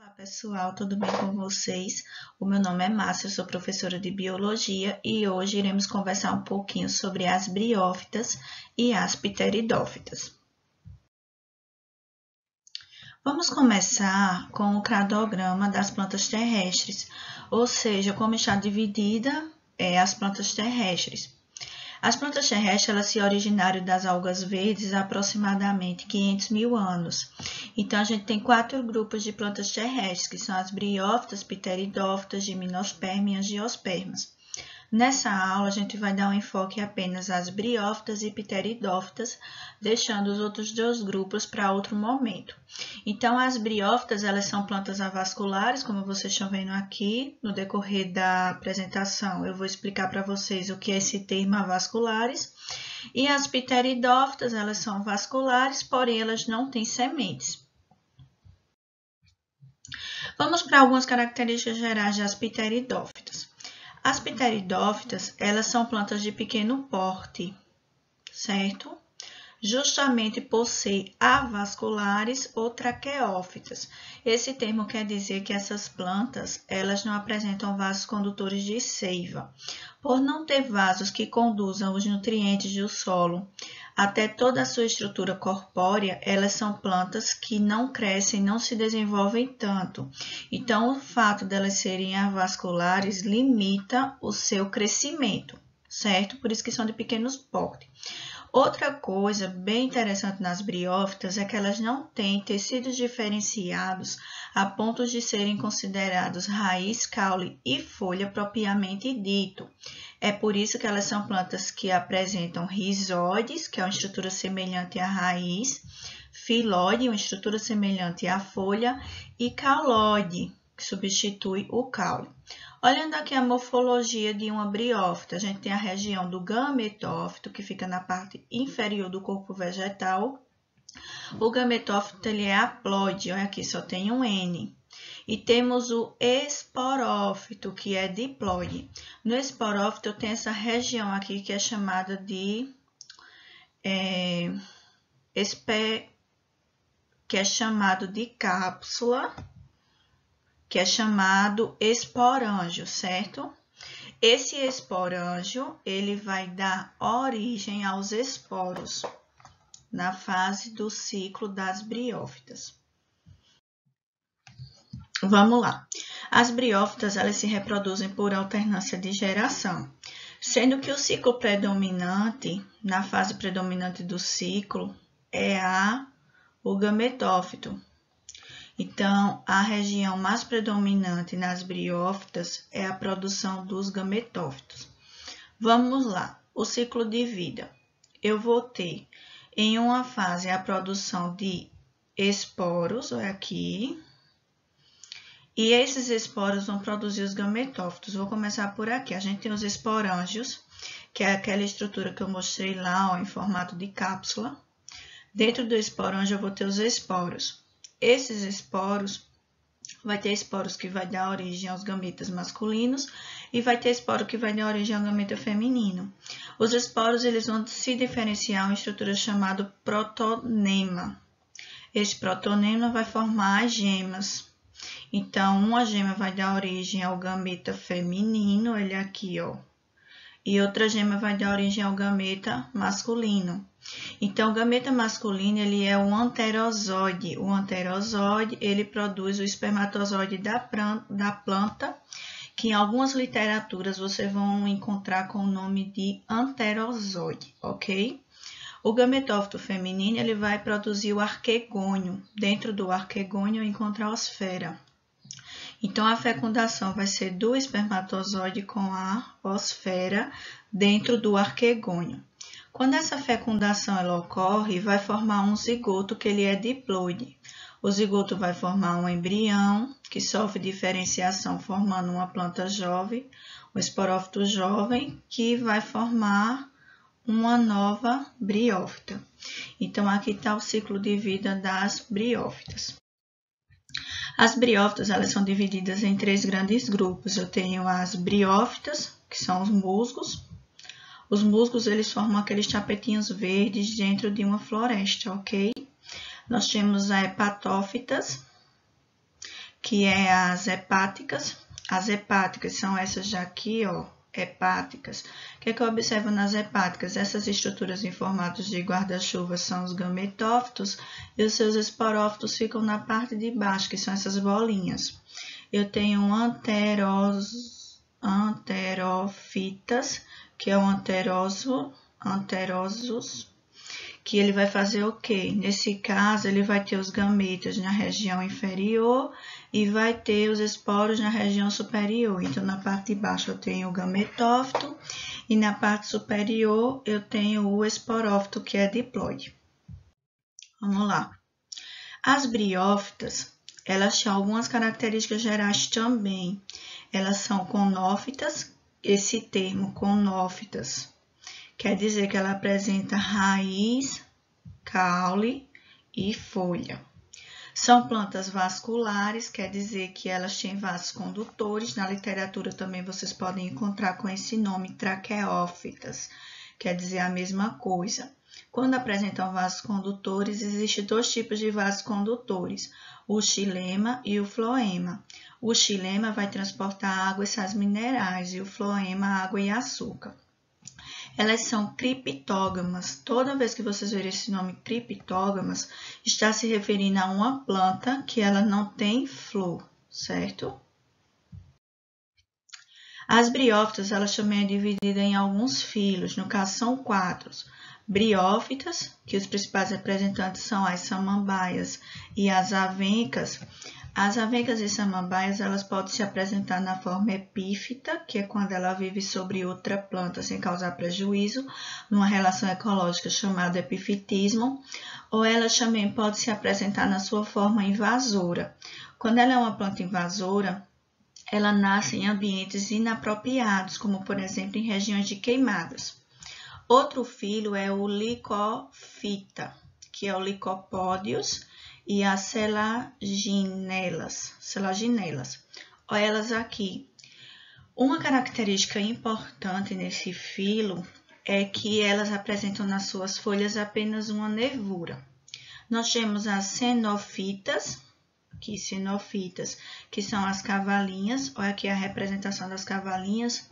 Olá pessoal, tudo bem com vocês? O meu nome é Márcia, eu sou professora de Biologia e hoje iremos conversar um pouquinho sobre as briófitas e as pteridófitas. Vamos começar com o cladograma das plantas terrestres, ou seja, como está dividida as plantas terrestres. As plantas terrestres elas se originaram das algas verdes há aproximadamente 500 mil anos. Então, a gente tem 4 grupos de plantas terrestres, que são as briófitas, pteridófitas, gimnospermas e angiospermas. Nessa aula, a gente vai dar um enfoque apenas às briófitas e pteridófitas, deixando os outros 2 grupos para outro momento. Então, as briófitas, elas são plantas avasculares, como vocês estão vendo aqui. No decorrer da apresentação, eu vou explicar para vocês o que é esse termo avasculares. E as pteridófitas, elas são vasculares, porém, elas não têm sementes. Vamos para algumas características gerais das pteridófitas. As pteridófitas, elas são plantas de pequeno porte, certo? Justamente por ser avasculares ou traqueófitas. Esse termo quer dizer que essas plantas, elas não apresentam vasos condutores de seiva. Por não ter vasos que conduzam os nutrientes do solo até toda a sua estrutura corpórea, elas são plantas que não crescem, não se desenvolvem tanto. Então, o fato delas serem avasculares limita o seu crescimento, certo? Por isso que são de pequenos porte. Outra coisa bem interessante nas briófitas é que elas não têm tecidos diferenciados a ponto de serem considerados raiz, caule e folha propriamente dito. É por isso que elas são plantas que apresentam rizóides, que é uma estrutura semelhante à raiz, filóide, uma estrutura semelhante à folha, e cauloide, que substitui o caule. Olhando aqui a morfologia de uma briófita, a gente tem a região do gametófito, que fica na parte inferior do corpo vegetal. O gametófito ele é haploide, olha aqui, só tem um N. E temos o esporófito, que é diploide. No esporófito, tem essa região aqui que é chamada de cápsula, que é chamado esporângio, certo? Esse esporângio, ele vai dar origem aos esporos na fase do ciclo das briófitas. Vamos lá. As briófitas, elas se reproduzem por alternância de geração, sendo que o ciclo predominante, na fase predominante do ciclo, é o gametófito. Então, a região mais predominante nas briófitas é a produção dos gametófitos. Vamos lá, o ciclo de vida. Eu vou ter em uma fase a produção de esporos, olha aqui, e esses esporos vão produzir os gametófitos. Vou começar por aqui. A gente tem os esporângios, que é aquela estrutura que eu mostrei lá, ó, em formato de cápsula. Dentro do esporângio eu vou ter os esporos. Esses esporos, vai ter esporos que vai dar origem aos gametas masculinos e vai ter esporo que vai dar origem ao gameta feminino. Os esporos, eles vão se diferenciar em uma estrutura chamada protonema. Esse protonema vai formar as gemas. Então, uma gema vai dar origem ao gameta feminino, ele aqui, ó. E outra gema vai dar origem ao gameta masculino. Então, o gameta masculino, ele é um anterozoide. O anterozoide, ele produz o espermatozoide da planta, que em algumas literaturas vocês vão encontrar com o nome de anterozoide, ok? O gametófito feminino, ele vai produzir o arquegônio. Dentro do arquegônio, encontra a osfera. Então, a fecundação vai ser do espermatozoide com a osfera dentro do arquegônio. Quando essa fecundação ela ocorre, vai formar um zigoto que ele é diploide. O zigoto vai formar um embrião que sofre diferenciação formando uma planta jovem, um esporófito jovem, que vai formar uma nova briófita. Então, aqui está o ciclo de vida das briófitas. As briófitas, elas são divididas em 3 grandes grupos. Eu tenho as briófitas, que são os musgos. Os musgos, eles formam aqueles tapetinhos verdes dentro de uma floresta, ok? Nós temos as hepatófitas, que é as hepáticas. As hepáticas são essas daqui, ó, hepáticas. O que é que eu observo nas hepáticas? Essas estruturas em formatos de guarda-chuva são os gametófitos e os seus esporófitos ficam na parte de baixo, que são essas bolinhas. Eu tenho anterófitas, que é um anterosos, que ele vai fazer o quê? Nesse caso, ele vai ter os gametas na região inferior e vai ter os esporos na região superior. Então, na parte de baixo eu tenho o gametófito e na parte superior eu tenho o esporófito, que é diploide. Vamos lá. As briófitas, elas têm algumas características gerais também. Elas são conófitas, esse termo conófitas quer dizer que ela apresenta raiz, caule e folha. São plantas vasculares, quer dizer que elas têm vasos condutores. Na literatura também vocês podem encontrar com esse nome, traqueófitas, quer dizer a mesma coisa. Quando apresentam vasos condutores, existem dois tipos de vasos condutores, o xilema e o floema. O xilema vai transportar água e sais minerais e o floema água e açúcar. Elas são criptógamas. Toda vez que vocês verem esse nome criptógamas, está se referindo a uma planta que ela não tem flor, certo? As briófitas, elas também são divididas em alguns filos, no caso são 4. Briófitas, que os principais representantes são as samambaias e as avencas. As avencas e samambaias, elas podem se apresentar na forma epífita, que é quando ela vive sobre outra planta sem causar prejuízo, numa relação ecológica chamada epifitismo, ou elas também podem se apresentar na sua forma invasora. Quando ela é uma planta invasora, ela nasce em ambientes inapropriados, como por exemplo em regiões de queimadas. Outro filo é o licofita, que é o Licopódios, e as selaginelas. Olha elas aqui. Uma característica importante nesse filo é que elas apresentam nas suas folhas apenas uma nervura. Nós temos as cenofitas, que são as cavalinhas. Olha aqui a representação das cavalinhas.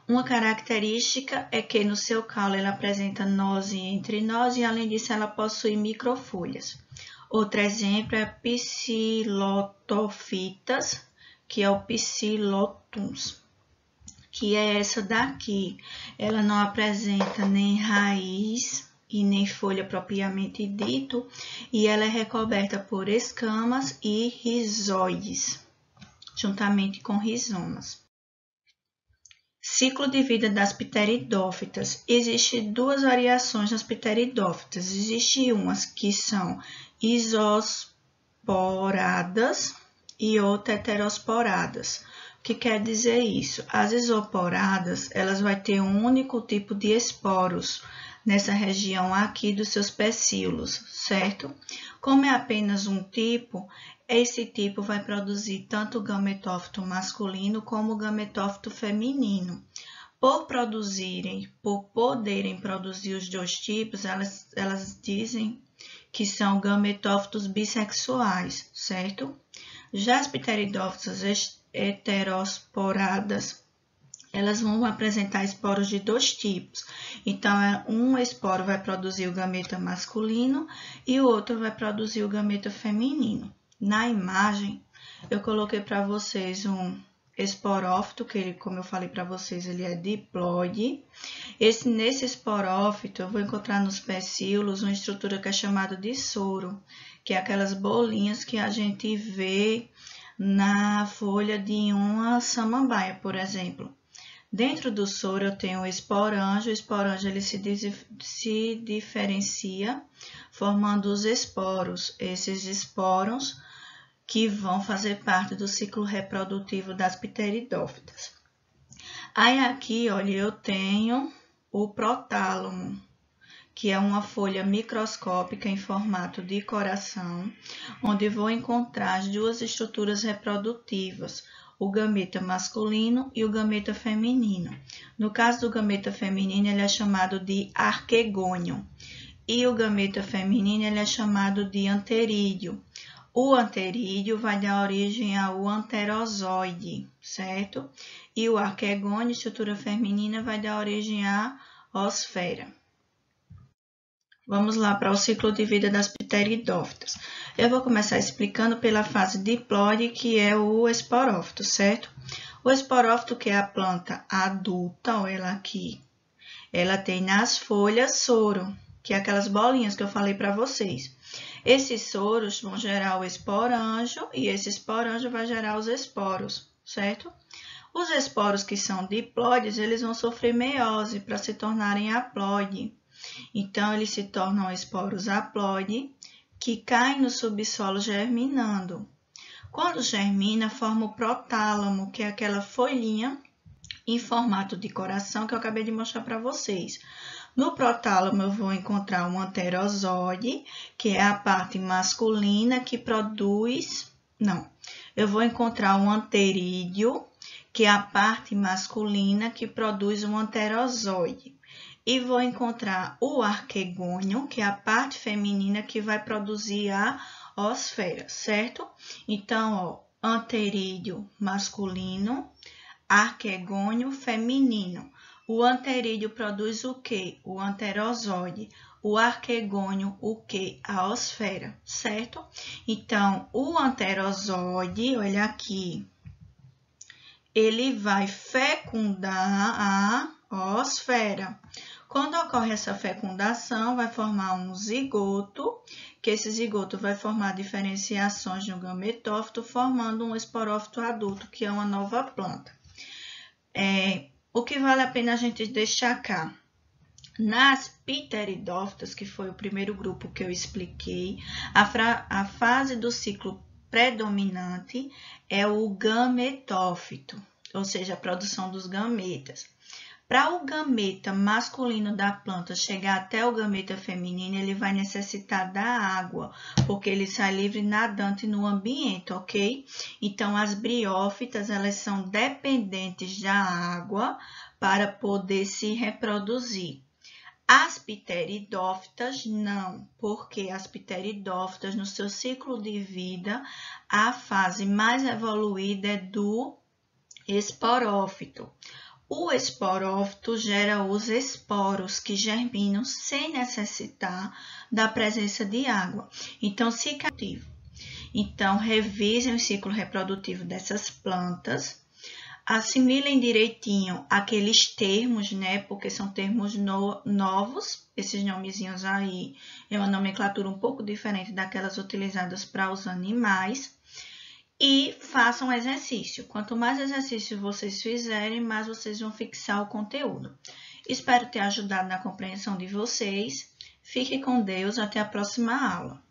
Uma característica é que no seu caule ela apresenta nós e entrinós e além disso ela possui microfolhas. Outro exemplo é psilotofitas, que é o psilotuns, que é essa daqui. Ela não apresenta nem raiz e nem folha propriamente dito, e ela é recoberta por escamas e rizóides, juntamente com rizomas. Ciclo de vida das pteridófitas. Existem duas variações das pteridófitas. Existem umas que são isosporadas e outras heterosporadas. O que quer dizer isso? As isoporadas, elas vão ter um único tipo de esporos nessa região aqui dos seus pecíolos, certo? Como é apenas um tipo, esse tipo vai produzir tanto o gametófito masculino como o gametófito feminino. Por poderem produzir os dois tipos, elas dizem que são gametófitos bissexuais, certo? Já as pteridófitas heterosporadas, elas vão apresentar esporos de dois tipos. Então, um esporo vai produzir o gameta masculino e o outro vai produzir o gameta feminino. Na imagem, eu coloquei para vocês um esporófito, que ele, como eu falei para vocês, ele é diploide. Nesse esporófito, eu vou encontrar nos pecíolos uma estrutura que é chamada de soro, que é aquelas bolinhas que a gente vê na folha de uma samambaia, por exemplo. Dentro do soro eu tenho o esporângio. O esporângio ele se diferencia formando os esporos. Esses esporos que vão fazer parte do ciclo reprodutivo das pteridófitas. Aí aqui, olha, eu tenho o protálamo, que é uma folha microscópica em formato de coração, onde vou encontrar as duas estruturas reprodutivas, o gameta masculino e o gameta feminino. No caso do gameta feminino, ele é chamado de arquegônio, e o gameta feminino ele é chamado de anterídeo. O anterídeo vai dar origem ao anterozoide, certo? E o arquegônio, estrutura feminina, vai dar origem à osfera. Vamos lá para o ciclo de vida das pteridófitas. Eu vou começar explicando pela fase diploide, que é o esporófito, certo? O esporófito, que é a planta adulta, olha ela aqui, ela tem nas folhas soro, que é aquelas bolinhas que eu falei para vocês. Esses soros vão gerar o esporanjo e esse esporanjo vai gerar os esporos, certo? Os esporos que são diploides, eles vão sofrer meiose para se tornarem haploide. Então, eles se tornam esporos haploide, que caem no subsolo germinando. Quando germina, forma o protálamo, que é aquela folhinha em formato de coração que eu acabei de mostrar para vocês. No protálamo, eu vou encontrar um anterozoide, que é a parte masculina que produz... Não, eu vou encontrar um anterídeo, que é a parte masculina que produz um anterozoide. E vou encontrar o arquegônio, que é a parte feminina que vai produzir a osfera, certo? Então, ó, anterídeo masculino, arquegônio feminino. O anterídeo produz o quê? O anterozoide. O arquegônio, o quê? A osfera, certo? Então, o anterozoide, olha aqui, ele vai fecundar a osfera. Quando ocorre essa fecundação, vai formar um zigoto, que esse zigoto vai formar diferenciações no gametófito, formando um esporófito adulto, que é uma nova planta. O que vale a pena a gente destacar? Nas pteridófitas, que foi o primeiro grupo que eu expliquei, a fase do ciclo predominante é o gametófito, ou seja, a produção dos gametas. Para o gameta masculino da planta chegar até o gameta feminino, ele vai necessitar da água, porque ele sai livre nadante no ambiente, ok? Então, as briófitas, elas são dependentes da água para poder se reproduzir. As pteridófitas não, porque as pteridófitas, no seu ciclo de vida, a fase mais evoluída é do esporófito. O esporófito gera os esporos que germinam sem necessitar da presença de água. Então, Então, revisem o ciclo reprodutivo dessas plantas, assimilem direitinho aqueles termos, né? Porque são termos novos, esses nomezinhos aí é uma nomenclatura um pouco diferente daquelas utilizadas para os animais. E façam exercício. Quanto mais exercício vocês fizerem, mais vocês vão fixar o conteúdo. Espero ter ajudado na compreensão de vocês. Fique com Deus. Até a próxima aula.